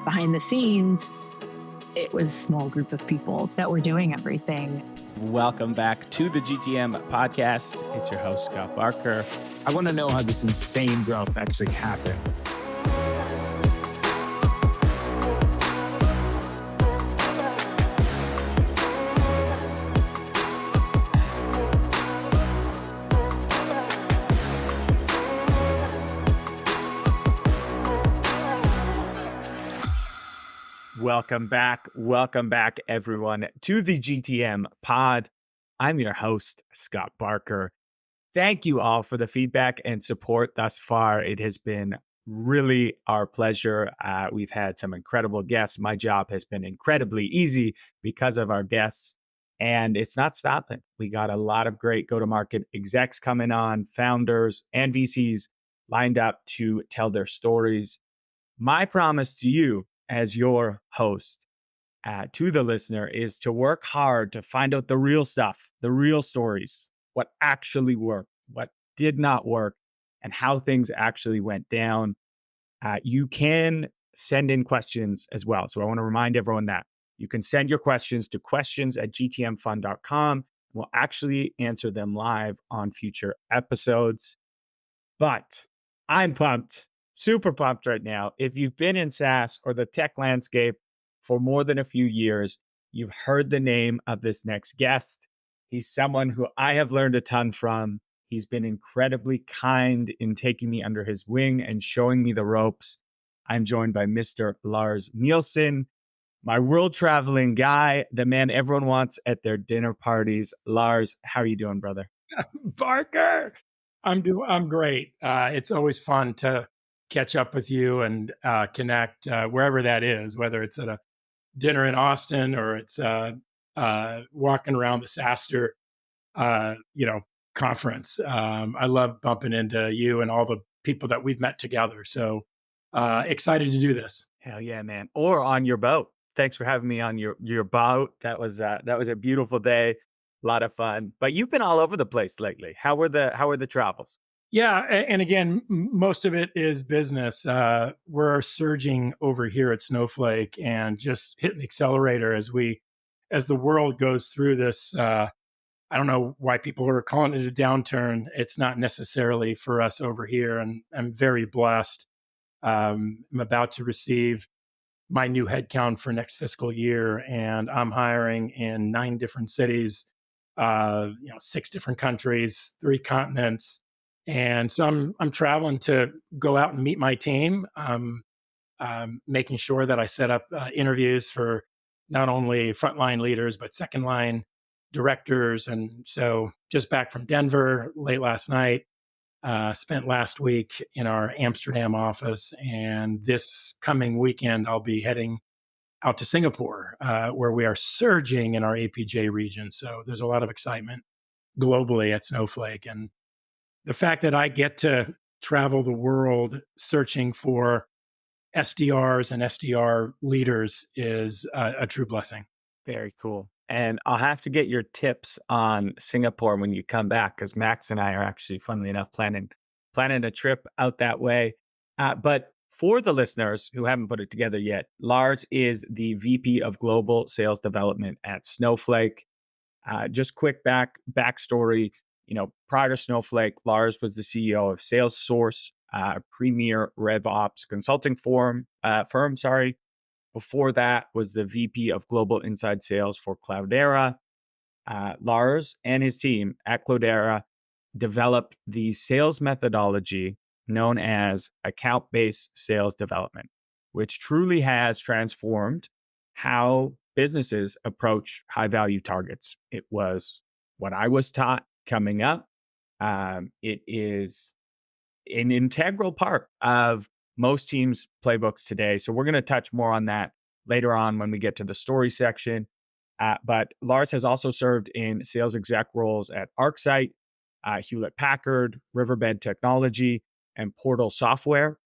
behind the scenes, it was a small group of people that were doing everything. Welcome back to the GTM Podcast. It's your host, Scott Barker. I want to know how this insane growth actually happened. Welcome back, everyone, to the GTM Pod. I'm your host, Scott Barker. Thank you all for the feedback and support thus far. It has been really our pleasure. We've had some incredible guests. My job has been incredibly easy because of our guests, and it's not stopping. We got a lot of great go-to-market execs coming on, founders and VCs lined up to tell their stories. My promise to you as your host, to the listener, is to work hard to find out the real stuff, the real stories, what actually worked, what did not work, and how things actually went down. You can send in questions as well. So I want to remind everyone that you can send your questions to questions@gtmfund.com. We'll actually answer them live on future episodes. But I'm pumped. Super pumped right now. If you've been in SaaS or the tech landscape for more than a few years, you've heard the name of this next guest. He's someone who I have learned a ton from. He's been incredibly kind in taking me under his wing and showing me the ropes. I'm joined by Mr. Lars Nilsson, my world traveling guy, the man everyone wants at their dinner parties. Lars, how are you doing, brother? Barker, I'm great. It's always fun to catch up with you and connect wherever that is, whether it's at a dinner in Austin or it's walking around the SaaStr, conference. I love bumping into you and all the people that we've met together. So excited to do this. Hell yeah, man. Or on your boat. Thanks for having me on your boat. That was a beautiful day. A lot of fun. But you've been all over the place lately. How were the travels? Yeah. And again, most of it is business. We're surging over here at Snowflake and just hitting the accelerator as the world goes through this. I don't know why people are calling it a downturn. It's not necessarily for us over here. And I'm very blessed. I'm about to receive my new headcount for next fiscal year, and I'm hiring in 9 different cities, 6 different countries, 3 continents. And so I'm traveling to go out and meet my team, making sure that I set up interviews for not only frontline leaders, but second line directors. And so just back from Denver late last night, spent last week in our Amsterdam office. And this coming weekend, I'll be heading out to Singapore, where we are surging in our APJ region. So there's a lot of excitement globally at Snowflake. And the fact that I get to travel the world searching for SDRs and SDR leaders is a true blessing. Very cool. And I'll have to get your tips on Singapore when you come back, because Max and I are actually, funnily enough, planning a trip out that way. But for the listeners who haven't put it together yet, Lars is the VP of Global Sales Development at Snowflake. Just quick backstory. Prior to Snowflake, Lars was the CEO of SalesSource, a premier RevOps consulting firm. Before that was the VP of Global Inside Sales for Cloudera. Lars and his team at Cloudera developed the sales methodology known as account-based sales development, which truly has transformed how businesses approach high-value targets. It was what I was taught coming up. It is an integral part of most teams' playbooks today. So we're going to touch more on that later on when we get to the story section. But Lars has also served in sales exec roles at ArcSight, Hewlett Packard, Riverbed Technology, and Portal Software,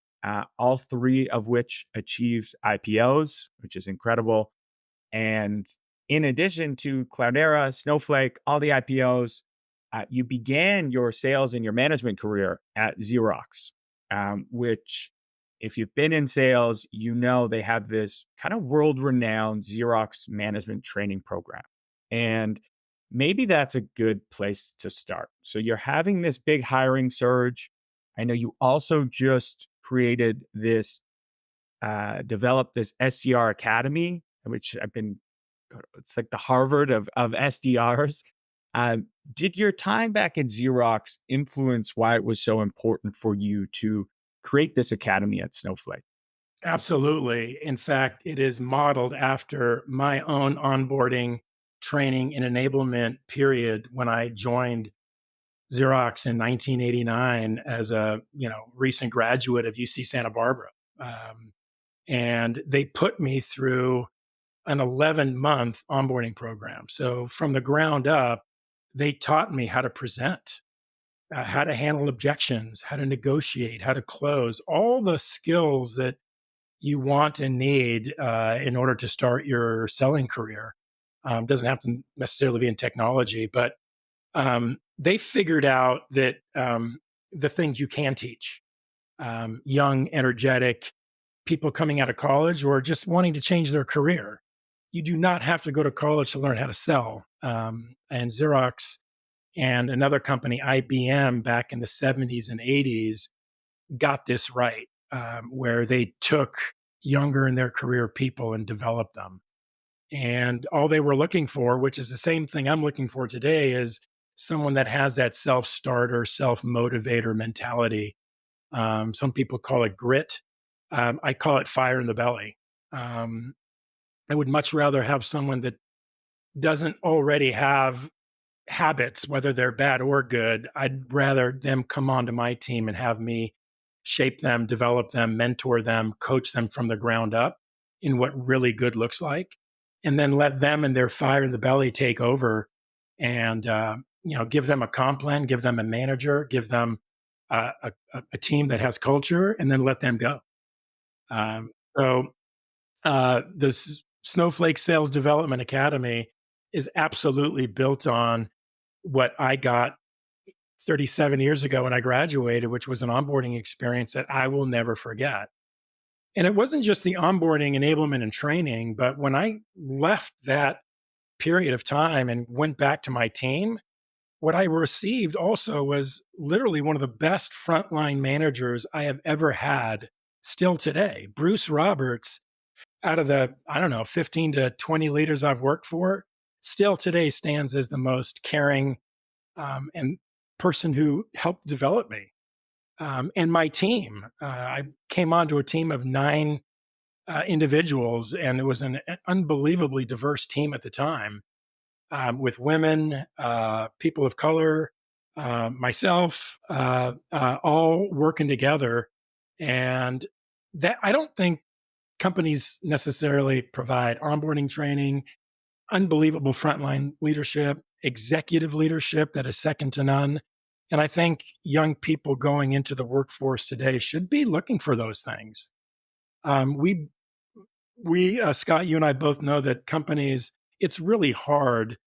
all 3 of which achieved IPOs, which is incredible. And in addition to Cloudera, Snowflake, all the IPOs, you began your sales and your management career at Xerox, which if you've been in sales, you know they have this kind of world-renowned Xerox Management Training Program. And maybe that's a good place to start. So you're having this big hiring surge. I know you also just created this, developed this SDR Academy, which it's like the Harvard of SDRs. Did your time back at Xerox influence why it was so important for you to create this academy at Snowflake? Absolutely. In fact, it is modeled after my own onboarding, training, and enablement period when I joined Xerox in 1989 as a recent graduate of UC Santa Barbara. And they put me through an 11-month onboarding program. So from the ground up, they taught me how to present, how to handle objections, how to negotiate, how to close, all the skills that you want and need in order to start your selling career. Doesn't have to necessarily be in technology, but they figured out that the things you can teach young, energetic people coming out of college or just wanting to change their career. You do not have to go to college to learn how to sell. And Xerox and another company, IBM, back in the 70s and 80s, got this right, where they took younger in their career people and developed them. And all they were looking for, which is the same thing I'm looking for today, is someone that has that self-starter, self-motivator mentality. Some people call it grit. I call it fire in the belly. I would much rather have someone that doesn't already have habits, whether they're bad or good. I'd rather them come onto my team and have me shape them, develop them, mentor them, coach them from the ground up in what really good looks like, and then let them and their fire in the belly take over and give them a comp plan, give them a manager, give them a team that has culture, and then let them go. So the Snowflake Sales Development Academy is absolutely built on what I got 37 years ago when I graduated, which was an onboarding experience that I will never forget. And it wasn't just the onboarding, enablement, and training, but when I left that period of time and went back to my team, what I received also was literally one of the best frontline managers I have ever had still today. Bruce Roberts, out of the, 15 to 20 leaders I've worked for, still today stands as the most caring and person who helped develop me. And my team, I came onto a team of 9 individuals, and it was an unbelievably diverse team at the time, with women, people of color, myself, all working together. And that, I don't think companies necessarily provide onboarding training, unbelievable frontline leadership, executive leadership that is second to none. And I think young people going into the workforce today should be looking for those things. Scott, you and I both know that companies, it's really hard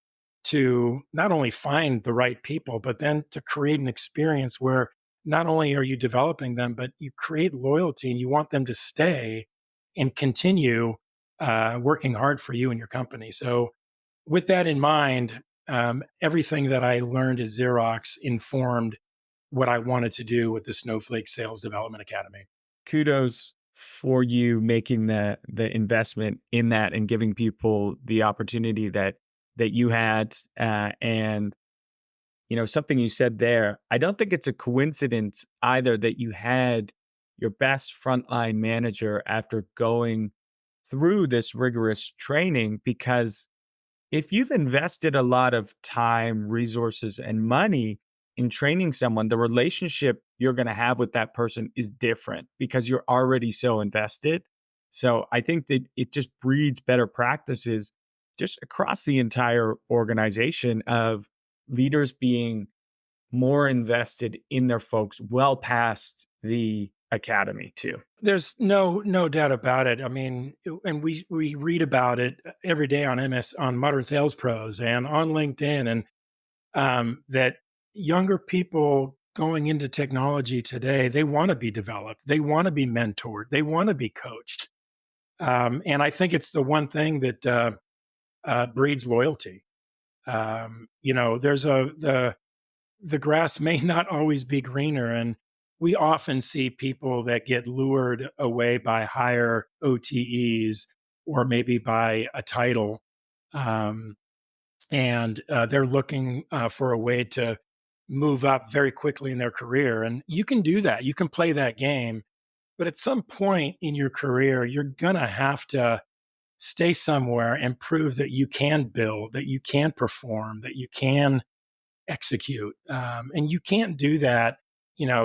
to not only find the right people, but then to create an experience where not only are you developing them, but you create loyalty and you want them to stay and continue working hard for you and your company. So with that in mind, everything that I learned at Xerox informed what I wanted to do with the Snowflake Sales Development Academy. Kudos for you making the investment in that and giving people the opportunity that you had. And something you said there, I don't think it's a coincidence either that you had your best frontline manager after going through this rigorous training, because if you've invested a lot of time, resources, and money in training someone, the relationship you're going to have with that person is different because you're already so invested. So I think that it just breeds better practices just across the entire organization of leaders being more invested in their folks well past the academy too. There's no doubt about it. I mean, and we read about it every day on on Modern Sales Pros and on LinkedIn, and that younger people going into technology today, they want to be developed. They want to be mentored. They want to be coached. And I think it's the one thing that breeds loyalty. There's the grass may not always be greener, and we often see people that get lured away by higher OTEs or maybe by a title, um, and they're looking for a way to move up very quickly in their career. And you can do that. You can play that game, but at some point in your career, you're gonna have to stay somewhere and prove that you can build, that you can perform, that you can execute. And you can't do that,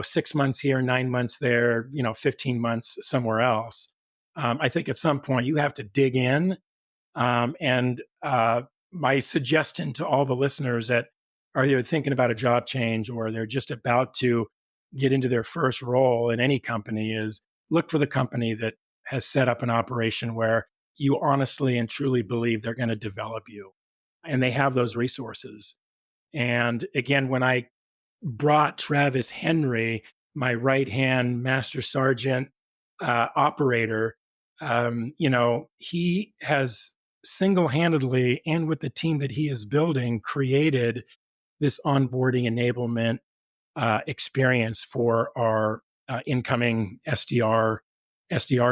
6 months here, 9 months there, 15 months somewhere else. I think at some point you have to dig in. And my suggestion to all the listeners that are either thinking about a job change or they're just about to get into their first role in any company is look for the company that has set up an operation where you honestly and truly believe they're going to develop you and they have those resources. And again, when I brought Travis Henry, my right hand master sergeant operator, he has single handedly and with the team that he is building created this onboarding enablement experience for our incoming SDRs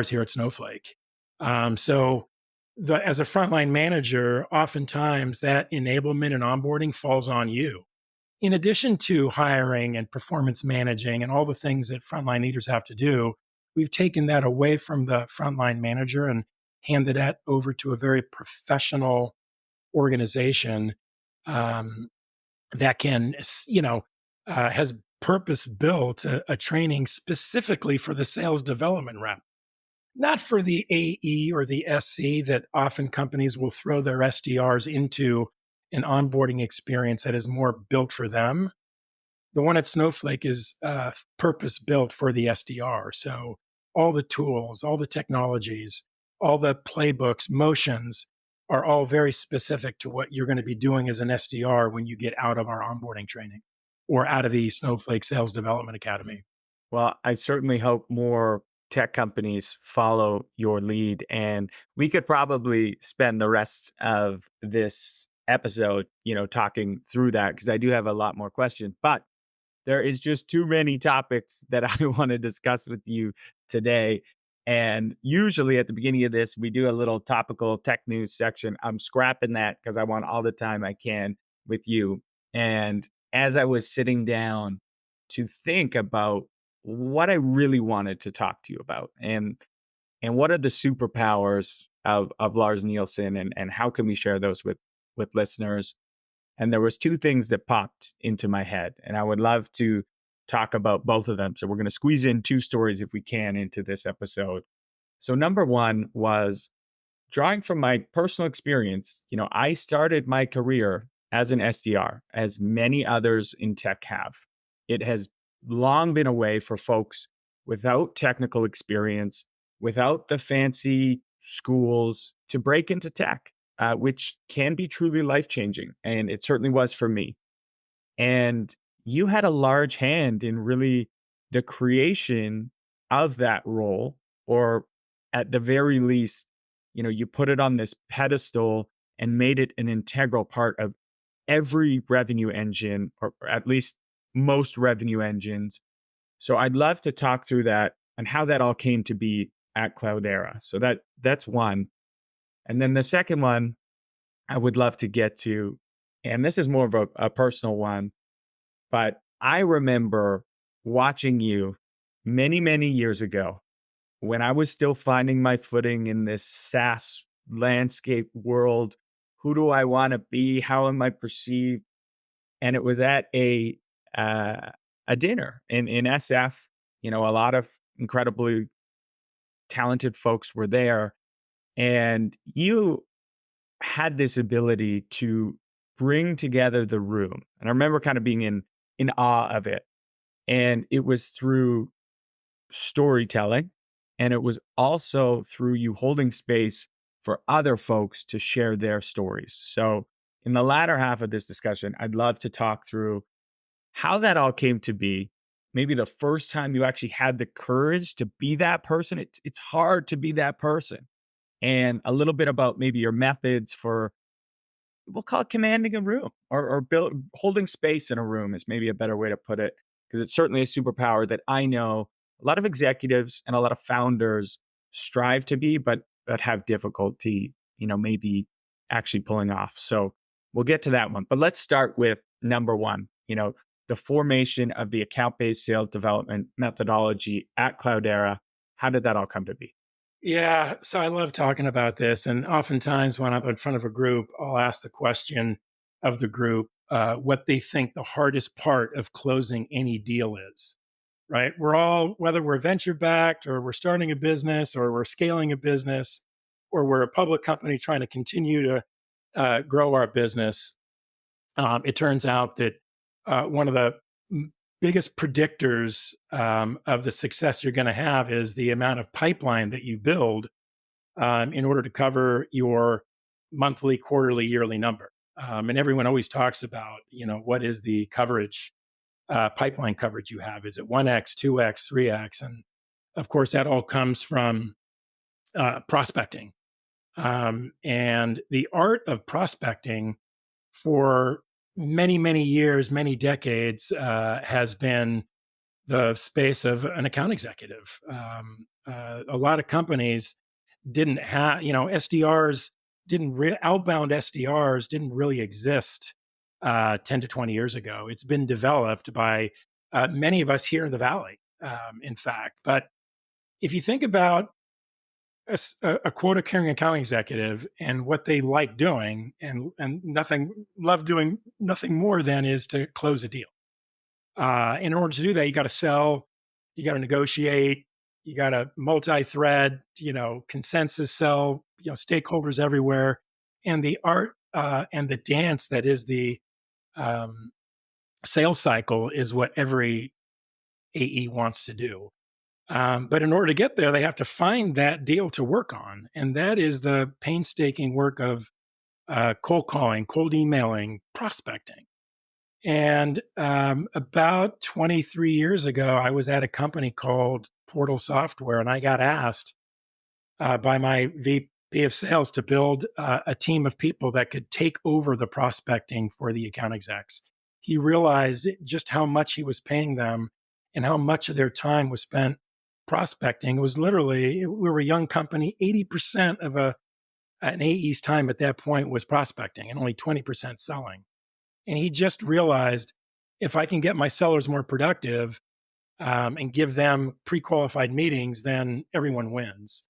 here at Snowflake. As a frontline manager, oftentimes that enablement and onboarding falls on you. In addition to hiring and performance managing and all the things that frontline leaders have to do, we've taken that away from the frontline manager and handed that over to a very professional organization that can, has purpose built a training specifically for the sales development rep. Not for the AE or the SC that often companies will throw their SDRs into an onboarding experience that is more built for them. The one at Snowflake is purpose built for the SDR. So all the tools, all the technologies, all the playbooks, motions are all very specific to what you're going to be doing as an SDR when you get out of our onboarding training or out of the Snowflake Sales Development Academy. Well, I certainly hope more tech companies follow your lead. And we could probably spend the rest of this episode, talking through that because I do have a lot more questions. But there is just too many topics that I want to discuss with you today. And usually at the beginning of this, we do a little topical tech news section. I'm scrapping that because I want all the time I can with you. And as I was sitting down to think about what I really wanted to talk to you about and what are the superpowers of Lars Nilsson and how can we share those with listeners? And there was two things that popped into my head and I would love to talk about both of them. So we're going to squeeze in two stories if we can into this episode. So number one was drawing from my personal experience. I started my career as an SDR, as many others in tech have. It has long been a way for folks without technical experience, without the fancy schools to break into tech, which can be truly life-changing. And it certainly was for me. And you had a large hand in really the creation of that role, or at the very least, you put it on this pedestal and made it an integral part of every revenue engine, or at least most revenue engines. So I'd love to talk through that and how that all came to be at Cloudera. So that's one. And then the second one I would love to get to, and this is more of a personal one, but I remember watching you many, many years ago when I was still finding my footing in this SaaS landscape world. Who do I want to be? How am I perceived? And it was at a dinner in SF. A lot of incredibly talented folks were there, and you had this ability to bring together the room. And I remember kind of being in awe of it. And it was through storytelling, and it was also through you holding space for other folks to share their stories. So in the latter half of this discussion, I'd love to talk through how that all came to be, maybe the first time you actually had the courage to be that person. It's hard to be that person. And a little bit about maybe your methods for, we'll call it commanding a room or holding space in a room is maybe a better way to put it. Because it's certainly a superpower that I know a lot of executives and a lot of founders strive to be, but have difficulty, maybe actually pulling off. So we'll get to that one. But let's start with number one, the formation of the account-based sales development methodology at Cloudera. How did that all come to be? Yeah, so I love talking about this. And oftentimes when I'm in front of a group, I'll ask the question of the group what they think the hardest part of closing any deal is, right? We're all, whether we're venture backed or we're starting a business or we're scaling a business or we're a public company trying to continue to grow our business, it turns out that one of the biggest predictors of the success you're going to have is the amount of pipeline that you build in order to cover your monthly, quarterly, yearly number. And everyone always talks about, what is the coverage, pipeline coverage you have? Is it 1x, 2x, 3x? And of course, that all comes from prospecting. And the art of prospecting for many, many years, many decades, has been the space of an account executive. A lot of companies didn't have, SDRs outbound SDRs didn't really exist 10 to 20 years ago. It's been developed by many of us here in the Valley, in fact. But if you think about a quota carrying account executive and what they like doing and love doing nothing more than is to close a deal. In order to do that, you got to sell, you got to negotiate, you got to multi-thread, consensus sell, stakeholders everywhere. And the art and the dance that is the sales cycle is what every AE wants to do. But in order to get there, they have to find that deal to work on. And that is the painstaking work of cold calling, cold emailing, prospecting. And about 23 years ago, I was at a company called Portal Software, and I got asked by my VP of sales to build a team of people that could take over the prospecting for the account execs. He realized just how much he was paying them and how much of their time was spent prospecting. It was literally, we were a young company, 80% of an AE's time at that point was prospecting and only 20% selling. And he just realized if I can get my sellers more productive and give them pre-qualified meetings, then everyone wins.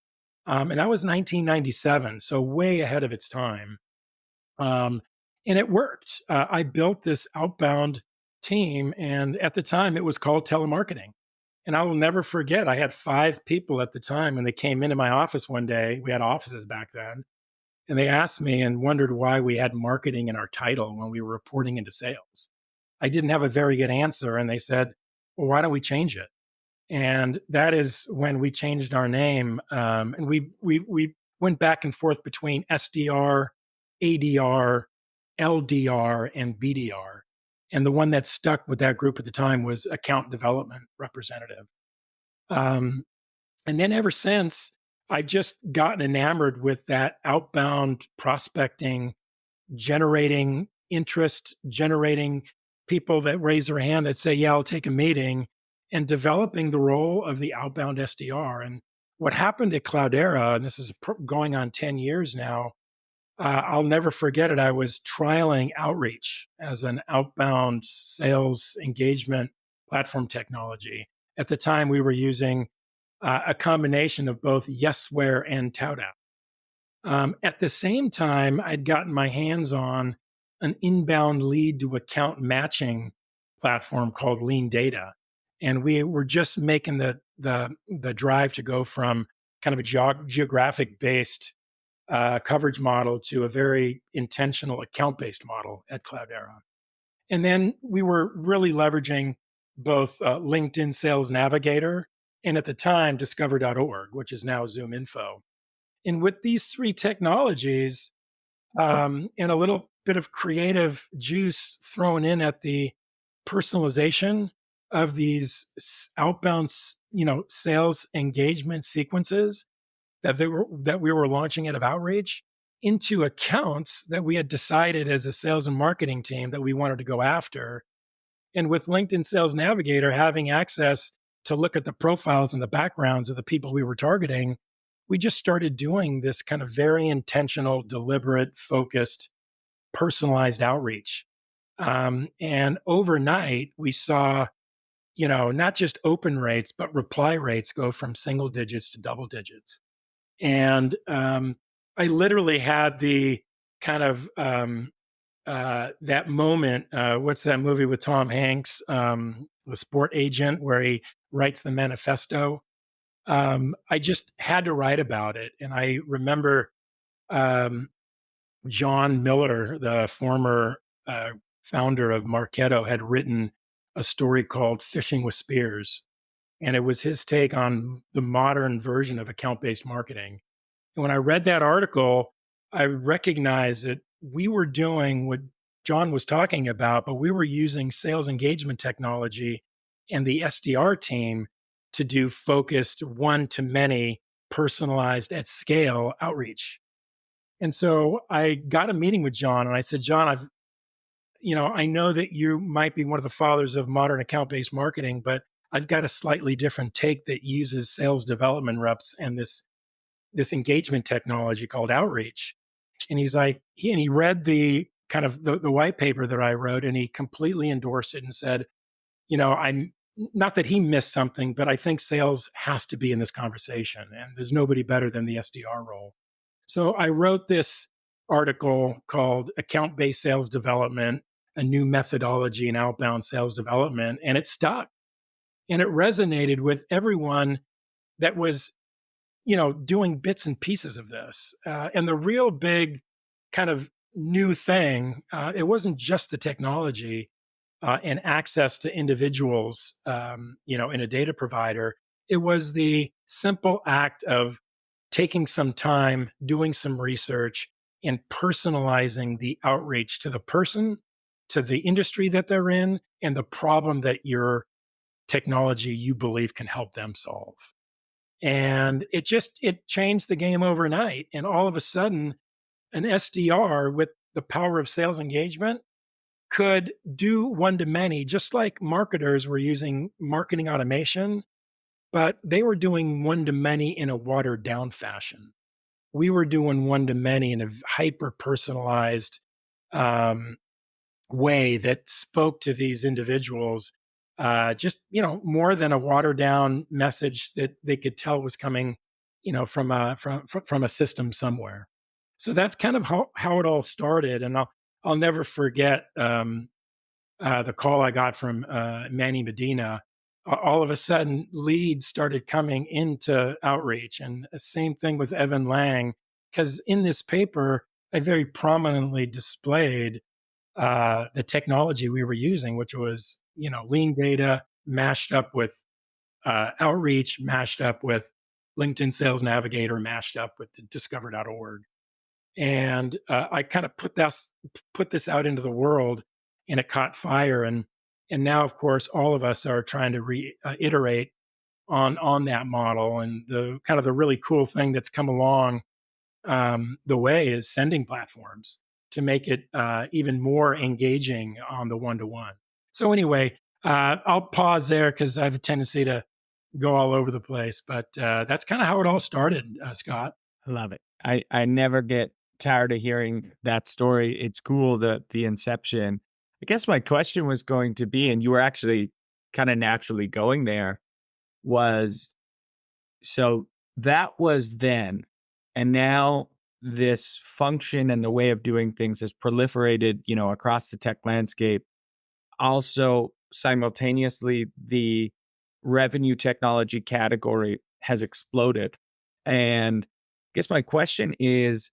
And that was 1997, so way ahead of its time. And it worked. I built this outbound team, and at the time it was called telemarketing. And I will never forget, I had 5 people at the time, and they came into my office one day. We had offices back then. And they asked me and wondered why we had marketing in our title when we were reporting into sales. I didn't have a very good answer. And they said, well, why don't we change it? And that is when we changed our name. And we went back and forth between SDR, ADR, LDR, and BDR. And the one that stuck with that group at the time was account development representative. And then ever since, I've just gotten enamored with that outbound prospecting, generating interest, generating people that raise their hand that say, yeah, I'll take a meeting, and developing the role of the outbound SDR. And what happened at Cloudera, and this is going on 10 years now, I'll never forget it. I was trialing Outreach as an outbound sales engagement platform technology. At the time, we were using a combination of both Yesware and Toutapp. At the same time, I'd gotten my hands on an inbound lead to account matching platform called Lean Data. And we were just making the drive to go from kind of a geographic based coverage model to a very intentional account-based model at Cloudera. And then we were really leveraging both LinkedIn Sales Navigator and at the time, Discover.org, which is now Zoom Info. And with these 3 technologies and a little bit of creative juice thrown in at the personalization of these outbound, sales engagement sequences that we were launching out of outreach into accounts that we had decided as a sales and marketing team that we wanted to go after. And with LinkedIn Sales Navigator having access to look at the profiles and the backgrounds of the people we were targeting, we just started doing this kind of very intentional, deliberate, focused, personalized outreach. And overnight, we saw, not just open rates, but reply rates go from single digits to double digits. And I literally had the kind of that moment. What's that movie with Tom Hanks, The Sport Agent, where he writes the manifesto? I just had to write about it. And I remember John Miller, the former founder of Marketo, had written a story called Fishing with Spears. And it was his take on the modern version of account-based marketing. And when I read that article, I recognized that we were doing what John was talking about, but we were using sales engagement technology and the SDR team to do focused one-to-many, personalized at scale outreach. And so I got a meeting with John and I said, John, I know that you might be one of the fathers of modern account-based marketing, but I've got a slightly different take that uses sales development reps and this engagement technology called outreach. And he's like, he read the kind of the white paper that I wrote, and he completely endorsed it and said, I'm not that he missed something, but I think sales has to be in this conversation, and there's nobody better than the SDR role. So I wrote this article called Account-Based Sales Development, a New Methodology in Outbound Sales Development, and it stuck. And it resonated with everyone that was, doing bits and pieces of this. And the real big kind of new thing, it wasn't just the technology and access to individuals, in a data provider. It was the simple act of taking some time, doing some research, and personalizing the outreach to the person, to the industry that they're in, and the problem that your technology you believe can help them solve. And it changed the game overnight. And all of a sudden, an SDR with the power of sales engagement could do one-to-many, just like marketers were using marketing automation, but they were doing one-to-many in a watered-down fashion. We were doing one-to-many in a hyper-personalized way that spoke to these individuals, more than a watered-down message that they could tell was coming, from a system somewhere. So that's kind of how it all started. And I'll never forget the call I got from Manny Medina. All of a sudden, leads started coming into outreach, and the same thing with Evan Lang, because in this paper, I very prominently displayed the technology we were using, which was, lean data mashed up with outreach, mashed up with LinkedIn Sales Navigator, mashed up with discover.org. And I kind of put this out into the world, and it caught fire. And now, of course, all of us are trying to reiterate on that model. And the kind of the really cool thing that's come along the way is sending platforms to make it even more engaging on the one-to-one. So anyway, I'll pause there because I have a tendency to go all over the place. But that's kind of how it all started, Scott. I love it. I never get tired of hearing that story. It's cool, the inception. I guess my question was going to be, and you were actually kind of naturally going there, was so that was then, and now this function and the way of doing things has proliferated, across the tech landscape. Also, simultaneously, the revenue technology category has exploded. And I guess my question is,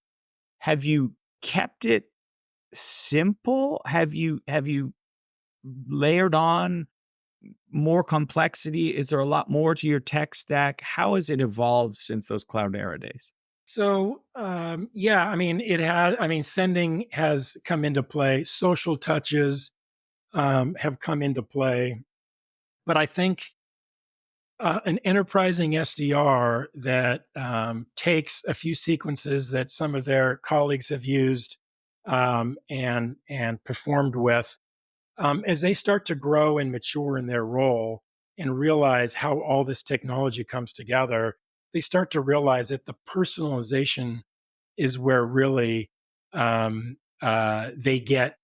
have you kept it simple? Have you layered on more complexity? Is there a lot more to your tech stack? How has it evolved since those Cloudera days? So, sending has come into play, social touches, have come into play. But I think an enterprising SDR that takes a few sequences that some of their colleagues have used and performed with, as they start to grow and mature in their role and realize how all this technology comes together, they start to realize that the personalization is where really they get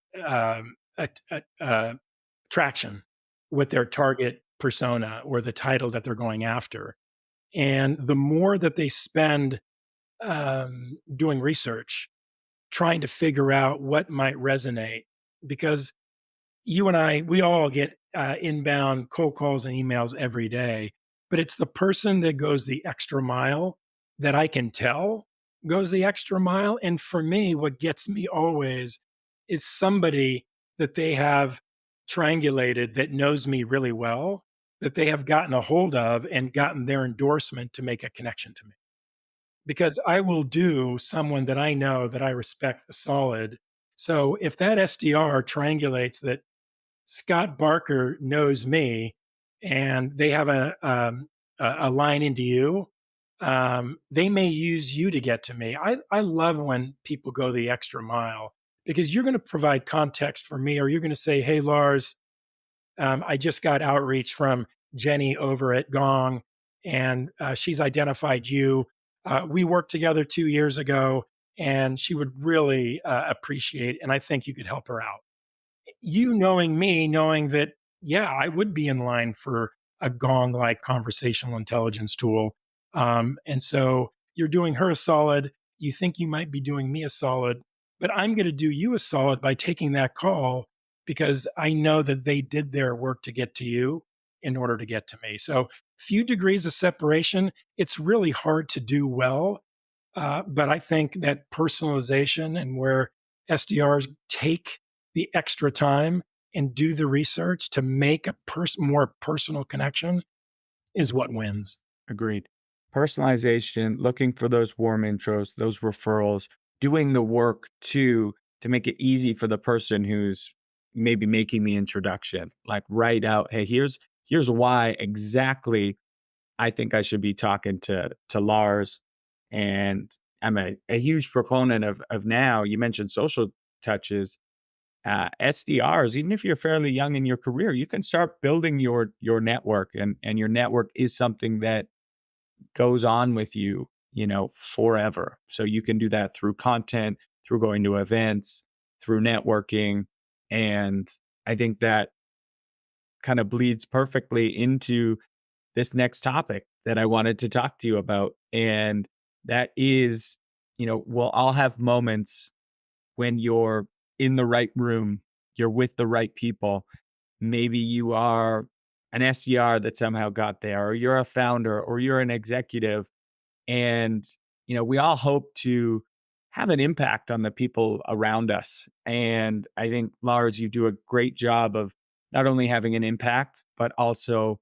traction with their target persona or the title that they're going after. And the more that they spend doing research, trying to figure out what might resonate, because you and I, we all get inbound cold calls and emails every day, but it's the person that goes the extra mile that I can tell goes the extra mile. And for me, what gets me always is somebody that they have triangulated that knows me really well, that they have gotten a hold of and gotten their endorsement to make a connection to me. Because I will do someone that I know that I respect solid. So if that SDR triangulates that Scott Barker knows me, and they have a line into you, they may use you to get to me. I love when people go the extra mile because you're going to provide context for me, or you're going to say, "Hey, Lars, I just got outreach from Jenny over at Gong, and she's identified you. We worked together 2 years ago, and she would really appreciate, and I think you could help her out." You knowing me, knowing that, yeah, I would be in line for a Gong like conversational intelligence tool. And so you're doing her a solid. You think you might be doing me a solid, but I'm going to do you a solid by taking that call because I know that they did their work to get to you in order to get to me. So few degrees of separation. It's really hard to do well. But I think that personalization and where SDRs take the extra time and do the research to make a more personal connection is what wins. Agreed. Personalization, looking for those warm intros, those referrals, doing the work to make it easy for the person who's maybe making the introduction. Like write out, hey, here's why exactly I think I should be talking to Lars. And I'm a huge proponent of now, you mentioned social touches. SDRs, even if you're fairly young in your career, you can start building your network, and your network is something that goes on with you, forever. So you can do that through content, through going to events, through networking. And I think that kind of bleeds perfectly into this next topic that I wanted to talk to you about. And that is, we'll all have moments when you're in the right room, you're with the right people. Maybe you are an SDR that somehow got there, or you're a founder, or you're an executive. And, we all hope to have an impact on the people around us. And I think, Lars, you do a great job of not only having an impact, but also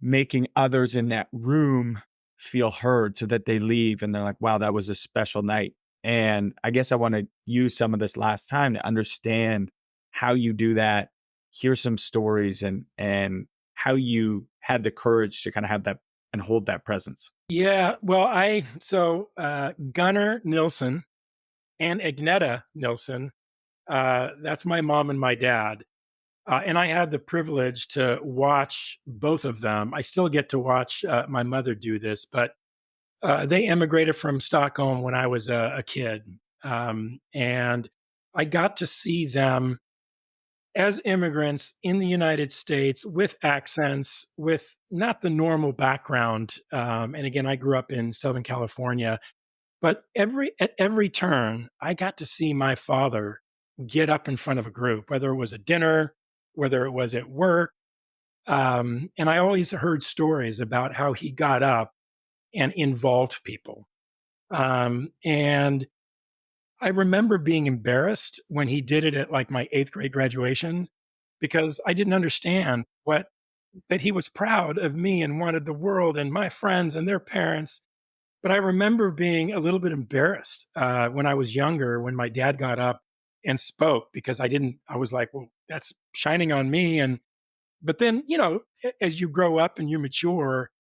making others in that room feel heard so that they leave and they're like, wow, that was a special night. And I guess I want to use some of this last time to understand how you do that, hear some stories, and how you had the courage to kind of have that and hold that presence. Yeah, well, Gunnar Nilsson and Agneta Nilsson, that's my mom and my dad. And I had the privilege to watch both of them. I still get to watch my mother do this, but they immigrated from Stockholm when I was a kid. And I got to see them as immigrants in the United States with accents, with not the normal background. And again, I grew up in Southern California, but at every turn, I got to see my father get up in front of a group, whether it was a dinner, whether it was at work. And I always heard stories about how he got up and involved people. And I remember being embarrassed when he did it at like my 8th grade graduation because I didn't understand that he was proud of me and wanted the world and my friends and their parents. But I remember being a little bit embarrassed when I was younger, when my dad got up and spoke because I was like, well, that's shining on me. But then, as you grow up and you mature,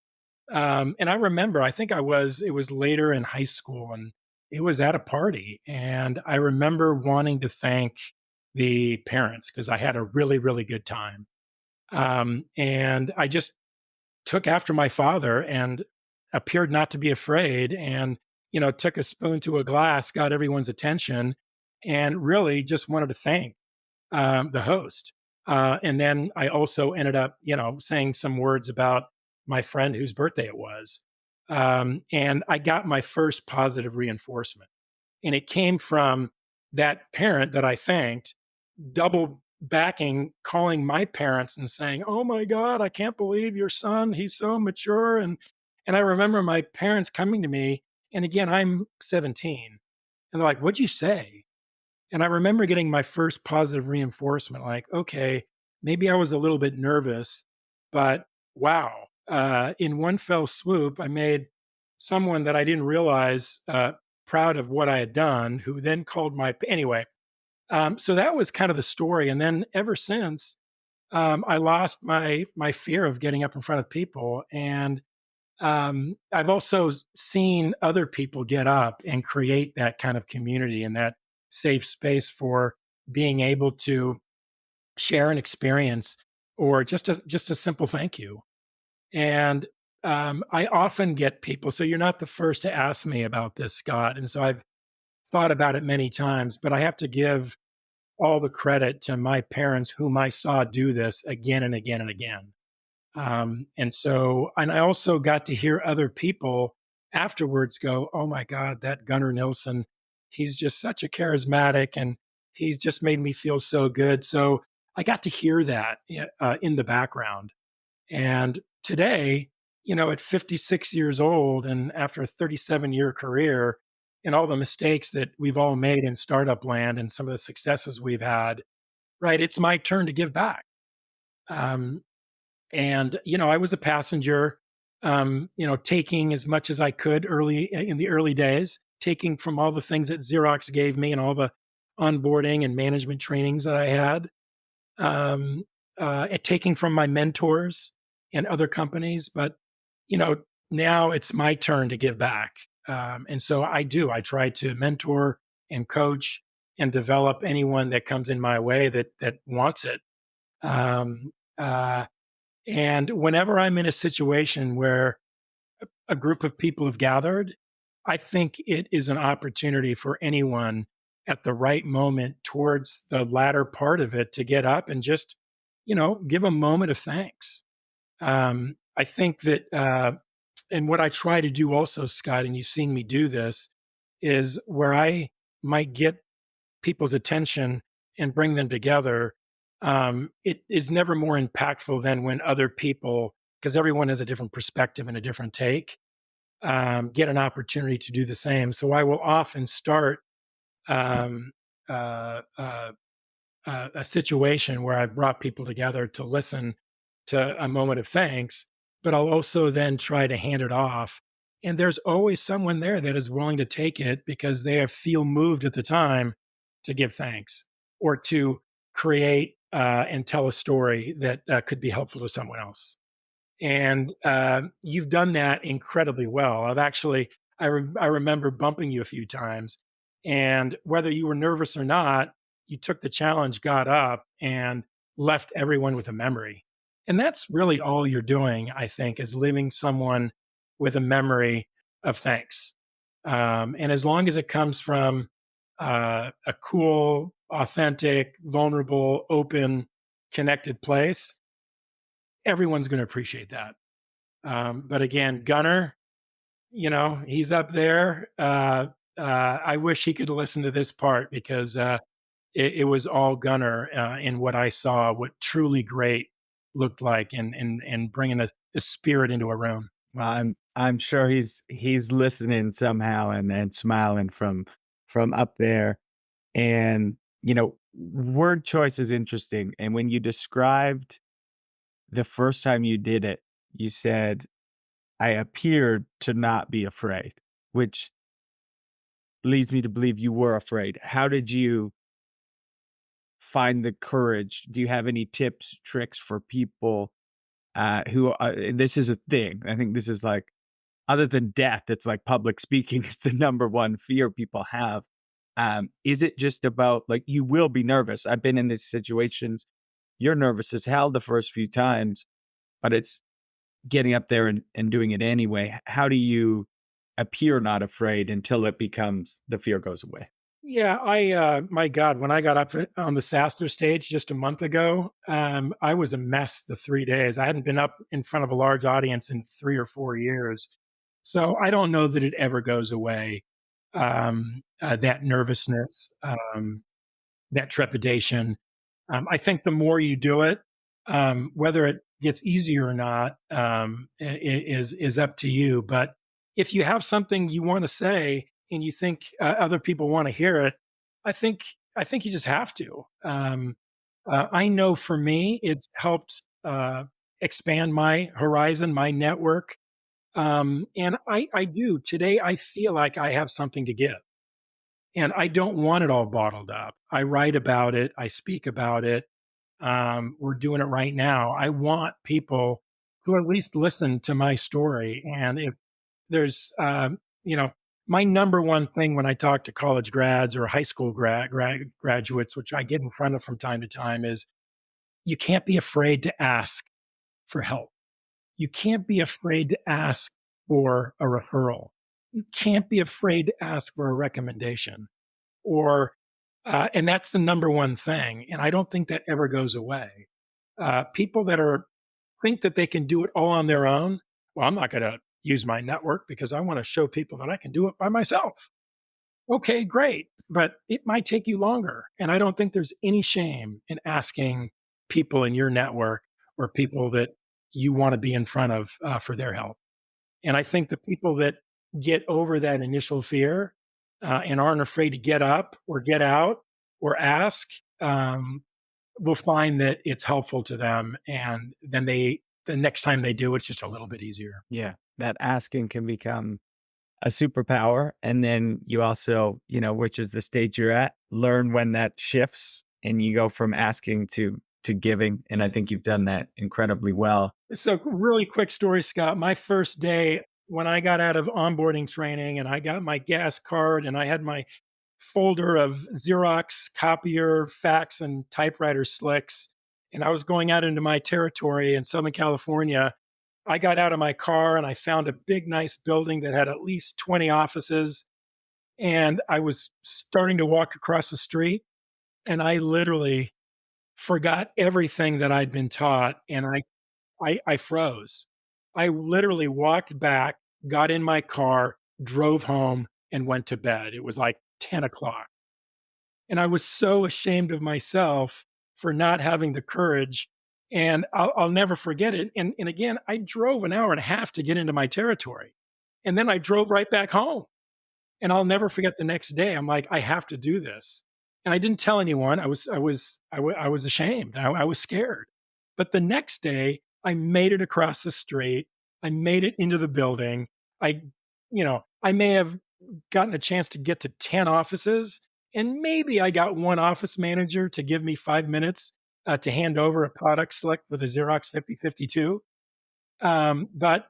and I remember, it was later in high school and it was at a party. And I remember wanting to thank the parents because I had a really, really good time. And I just took after my father and appeared not to be afraid and, took a spoon to a glass, got everyone's attention, and really just wanted to thank the host. And then I also ended up, saying some words about my friend whose birthday it was. And I got my first positive reinforcement. And it came from that parent that I thanked, double backing, calling my parents and saying, "Oh my God, I can't believe your son. He's so mature." And I remember my parents coming to me, and again, I'm 17, and they're like, "What'd you say?" And I remember getting my first positive reinforcement, like, okay, maybe I was a little bit nervous, but wow, in one fell swoop, I made someone that I didn't realize proud of what I had done, who then called anyway. So that was kind of the story. And then ever since, I lost my fear of getting up in front of people. And I've also seen other people get up and create that kind of community and that safe space for being able to share an experience or just a simple thank you. And I often get people. So you're not the first to ask me about this, Scott. And so I've thought about it many times, but I have to give all the credit to my parents, whom I saw do this again and again and again. And I also got to hear other people afterwards go, "Oh my God, that Gunnar Nilsson, he's just such a charismatic and he's just made me feel so good." So I got to hear that in the background. And today, at 56 years old and after a 37-year career and all the mistakes that we've all made in startup land and some of the successes we've had, right, it's my turn to give back. And I was a passenger, taking as much as I could early in the early days, taking from all the things that Xerox gave me and all the onboarding and management trainings that I had, and taking from my mentors and other companies. But now it's my turn to give back, and so I do. I try to mentor and coach and develop anyone that comes in my way that wants it. Um, uh, and whenever I'm in a situation where a group of people have gathered, I think it is an opportunity for anyone at the right moment towards the latter part of it to get up and just, give a moment of thanks. I think that, and what I try to do also, Scott, and you've seen me do this, is where I might get people's attention and bring them together. It is never more impactful than when other people, because everyone has a different perspective and a different take, get an opportunity to do the same. So I will often start um, uh, uh, a situation where I've brought people together to listen to a moment of thanks, but I'll also then try to hand it off. And there's always someone there that is willing to take it because they feel moved at the time to give thanks or to create and tell a story that could be helpful to someone else. And you've done that incredibly well. I remember bumping you a few times, and whether you were nervous or not, you took the challenge, got up, and left everyone with a memory. And that's really all you're doing, I think, is leaving someone with a memory of thanks. And as long as it comes from a cool, authentic, vulnerable, open, connected place, everyone's going to appreciate that. But again, Gunnar, he's up there. I wish he could listen to this part because it was all Gunnar in what I saw, what truly great looked like, and bringing a spirit into a room. Well, I'm sure he's listening somehow and smiling from up there. And word choice is interesting. And when you described the first time you did it, you said, "I appeared to not be afraid," which leads me to believe you were afraid. How did you find the courage? Do you have any tips, tricks for people this is a thing. I think this is like, other than death, it's like public speaking is the number one fear people have. Is it just about like, you will be nervous? I've been in these situations. You're nervous as hell the first few times, but it's getting up there and doing it anyway. How do you appear not afraid until it becomes the fear goes away? Yeah, my God, when I got up on the SaaStr stage just a month ago, I was a mess the 3 days. I hadn't been up in front of a large audience in 3 or 4 years. So I don't know that it ever goes away. That nervousness, that trepidation. I think the more you do it, whether it gets easier or not, is up to you. But if you have something you want to say and you think other people want to hear it, I think you just have to. I know for me, it's helped expand my horizon, my network, and I do today. I feel like I have something to give. And I don't want it all bottled up. I write about it. I speak about it. We're doing it right now. I want people to at least listen to my story. And if there's, my number one thing when I talk to college grads or high school graduates, which I get in front of from time to time, is you can't be afraid to ask for help. You can't be afraid to ask for a referral. You can't be afraid to ask for a recommendation and that's the number one thing. And I don't think that ever goes away. People that think that they can do it all on their own. Well, I'm not going to use my network because I want to show people that I can do it by myself. Okay, great. But it might take you longer. And I don't think there's any shame in asking people in your network or people that you want to be in front of for their help. And I think the people that get over that initial fear and aren't afraid to get up or get out or ask will find that it's helpful to them. And then the next time they do, it's just a little bit easier. Yeah, that asking can become a superpower. And then you also, which is the stage you're at, learn when that shifts and you go from asking to giving. And I think you've done that incredibly well. So really quick story, Scott. My first day when I got out of onboarding training and I got my gas card and I had my folder of Xerox copier, fax, and typewriter slicks, and I was going out into my territory in Southern California, I got out of my car and I found a big, nice building that had at least 20 offices. And I was starting to walk across the street and I literally forgot everything that I'd been taught. And I froze. I literally walked back, got in my car, drove home, and went to bed. It was like 10 o'clock. And I was so ashamed of myself for not having the courage. And I'll never forget it. And again, I drove an hour and a half to get into my territory. And then I drove right back home. And I'll never forget the next day. I'm like, I have to do this. And I didn't tell anyone. I was ashamed. I was scared. But the next day, I made it across the street. I made it into the building. I may have gotten a chance to get to 10 offices, and maybe I got one office manager to give me 5 minutes to hand over a product select with a Xerox 5052. But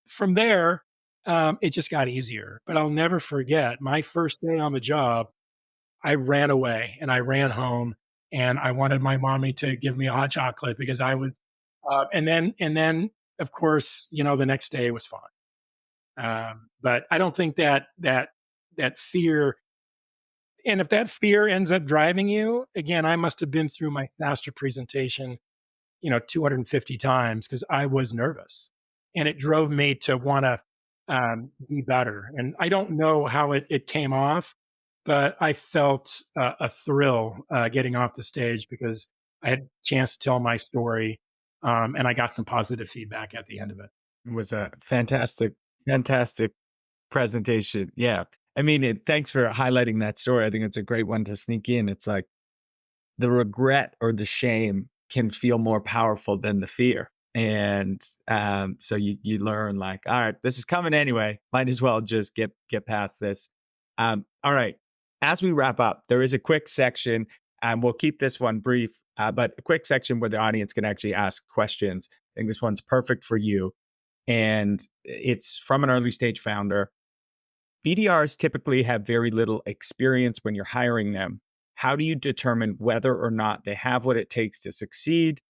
from there, it just got easier. But I'll never forget my first day on the job. I ran away and I ran home, and I wanted my mommy to give me a hot chocolate because I was. And then, of course, the next day was fine. But I don't think that fear, and if that fear ends up driving you, again, I must have been through my faster presentation, 250 times because I was nervous, and it drove me to want to be better. And I don't know how it came off, but I felt a thrill getting off the stage because I had a chance to tell my story. And I got some positive feedback at the end of it. It was a fantastic presentation. Yeah. I mean, thanks for highlighting that story. I think it's a great one to sneak in. It's like the regret or the shame can feel more powerful than the fear. And so you learn like, all right, this is coming anyway. Might as well just get past this. All right. As we wrap up, there is a quick section And we'll keep this one brief, but a quick section where the audience can actually ask questions. I think this one's perfect for you. And it's from an early stage founder. BDRs typically have very little experience when you're hiring them. How do you determine whether or not they have what it takes to succeed?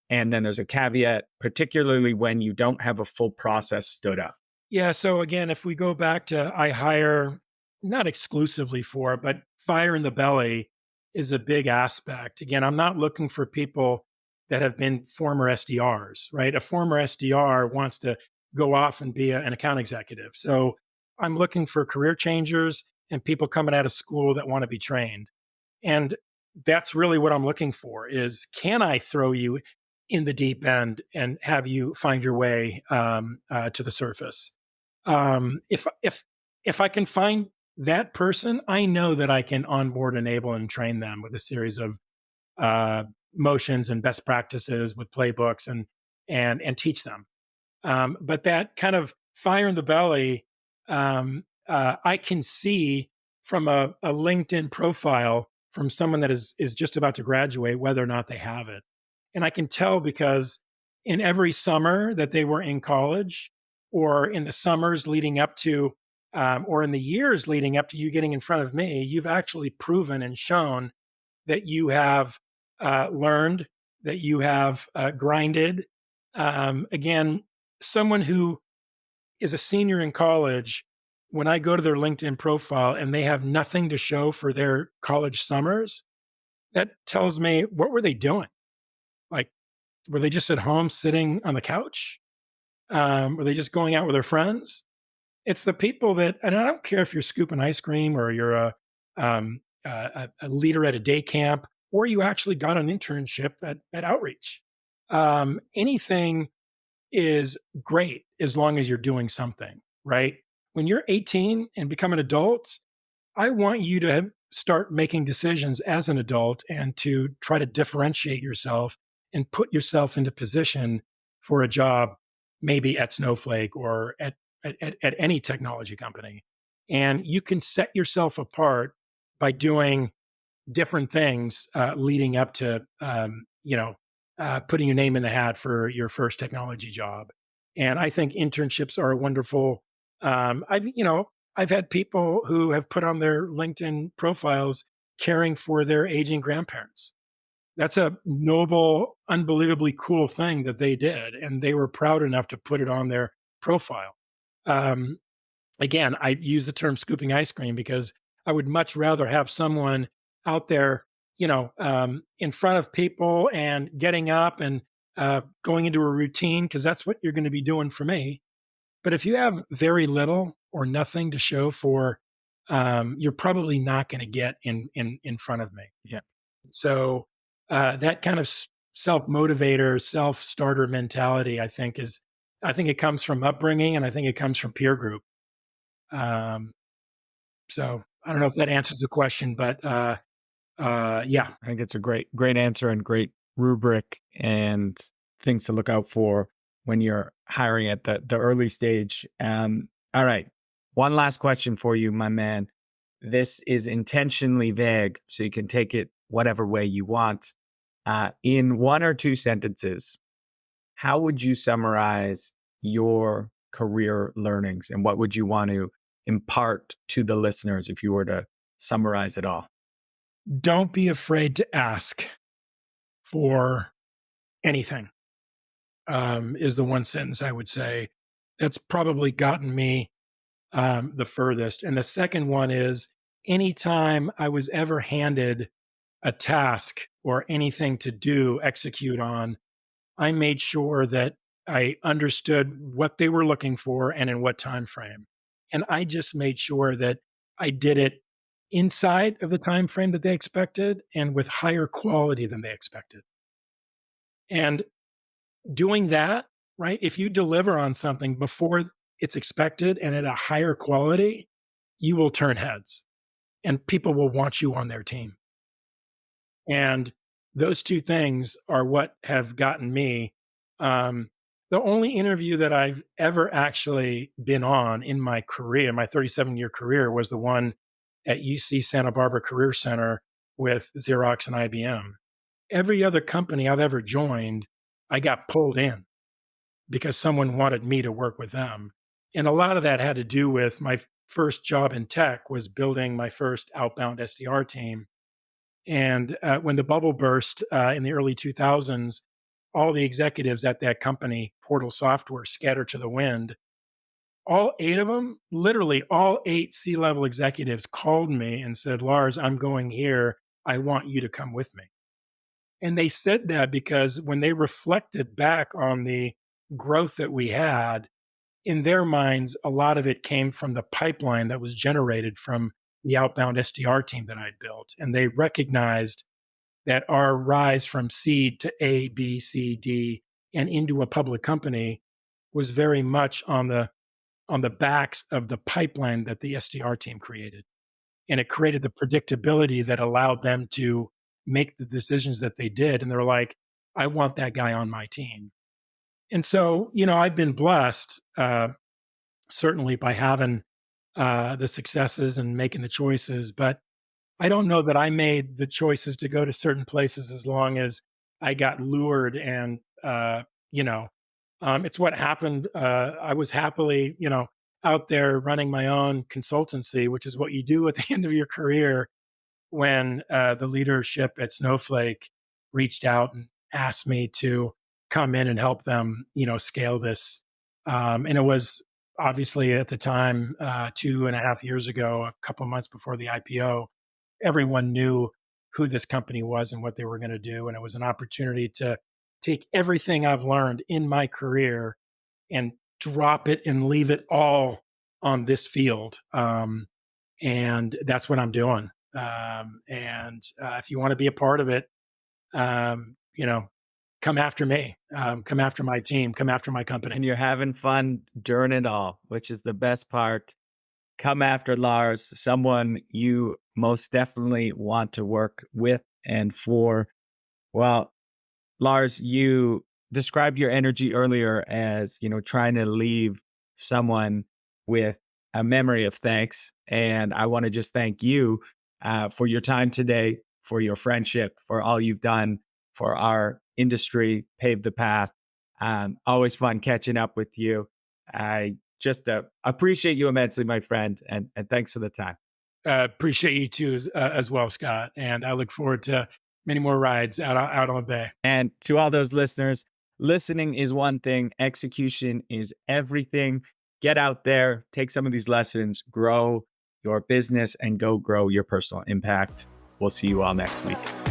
And then there's a caveat, particularly when you don't have a full process stood up. Yeah. So again, if we go back to I hire not exclusively for, but fire in the belly is a big aspect. Again, I'm not looking for people that have been former SDRs, right? A former SDR wants to go off and be an account executive. So I'm looking for career changers and people coming out of school that want to be trained. And that's really what I'm looking for is, can I throw you in the deep end and have you find your way to the surface? If I can find that person, I know that I can onboard, enable, and train them with a series of motions and best practices with playbooks and teach them. But that kind of fire in the belly, I can see from a LinkedIn profile from someone that is just about to graduate whether or not they have it. And I can tell because in every summer that they were in college, or in the summers leading up to, or in the years leading up to you getting in front of me, you've actually proven and shown that you have learned, that you have grinded. Again, someone who is a senior in college, when I go to their LinkedIn profile and they have nothing to show for their college summers, that tells me, what were they doing? Like, were they just at home sitting on the couch? Were they just going out with their friends? It's the people that, and I don't care if you're scooping ice cream or you're a leader at a day camp, or you actually got an internship at Outreach. Anything is great as long as you're doing something, right? When you're 18 and become an adult, I want you to start making decisions as an adult and to try to differentiate yourself and put yourself into position for a job, maybe at Snowflake or at any technology company. And you can set yourself apart by doing different things leading up to, putting your name in the hat for your first technology job. And I think internships are a wonderful. I've had people who have put on their LinkedIn profiles caring for their aging grandparents. That's a noble, unbelievably cool thing that they did. And they were proud enough to put it on their profile. Again, I use the term scooping ice cream because I would much rather have someone out there, in front of people and getting up and going into a routine, because that's what you're going to be doing for me. But if you have very little or nothing to show for, you're probably not going to get in front of me. Yeah. So that kind of self-motivator, self-starter mentality, I think it comes from upbringing, and I think it comes from peer group. So I don't know if that answers the question, but yeah. I think it's a great answer and great rubric and things to look out for when you're hiring at the early stage. All right. One last question for you, my man. This is intentionally vague, so you can take it whatever way you want. In one or two sentences, how would you summarize your career learnings, and what would you want to impart to the listeners if you were to summarize it all? Don't be afraid to ask for anything, is the one sentence I would say. That's probably gotten me the furthest. And the second one is, anytime I was ever handed a task or anything to do, execute on, I made sure that I understood what they were looking for and in what time frame. And I just made sure that I did it inside of the time frame that they expected and with higher quality than they expected. And doing that, right? If you deliver on something before it's expected and at a higher quality, you will turn heads and people will want you on their team. And those two things are what have gotten me. The only interview that I've ever actually been on in my career, my 37-year career, was the one at UC Santa Barbara Career Center with Xerox and IBM. Every other company I've ever joined, I got pulled in because someone wanted me to work with them. And a lot of that had to do with my first job in tech was building my first outbound SDR team. And when the bubble burst in the early 2000s, all the executives at that company, Portal Software, scattered to the wind. All 8 of them, literally all 8 C-level executives called me and said, Lars, I'm going here. I want you to come with me. And they said that because when they reflected back on the growth that we had, in their minds, a lot of it came from the pipeline that was generated from the outbound SDR team that I'd built. And they recognized that our rise from seed to A, B, C, D, and into a public company was very much on the backs of the pipeline that the SDR team created. And it created the predictability that allowed them to make the decisions that they did. And they're like, I want that guy on my team. And so, I've been blessed, certainly by having the successes and making the choices, but I don't know that I made the choices to go to certain places as long as I got lured and, it's what happened. I was happily, out there running my own consultancy, which is what you do at the end of your career when the leadership at Snowflake reached out and asked me to come in and help them, scale this. And it was obviously at the time, 2.5 years ago, a couple of months before the IPO, everyone knew who this company was and what they were going to do. And it was an opportunity to take everything I've learned in my career and drop it and leave it all on this field. And that's what I'm doing. If you want to be a part of it, come after me, come after my team, come after my company. And you're having fun during it all, which is the best part. Come after Lars, someone you most definitely want to work with and for. Well, Lars, you described your energy earlier as, trying to leave someone with a memory of thanks. And I want to just thank you for your time today, for your friendship, for all you've done for our industry, paved the path. Always fun catching up with you. I just appreciate you immensely, my friend. And thanks for the time. Appreciate you too as well, Scott. And I look forward to many more rides out on the bay. And to all those listeners, listening is one thing. Execution is everything. Get out there, take some of these lessons, grow your business, and go grow your personal impact. We'll see you all next week.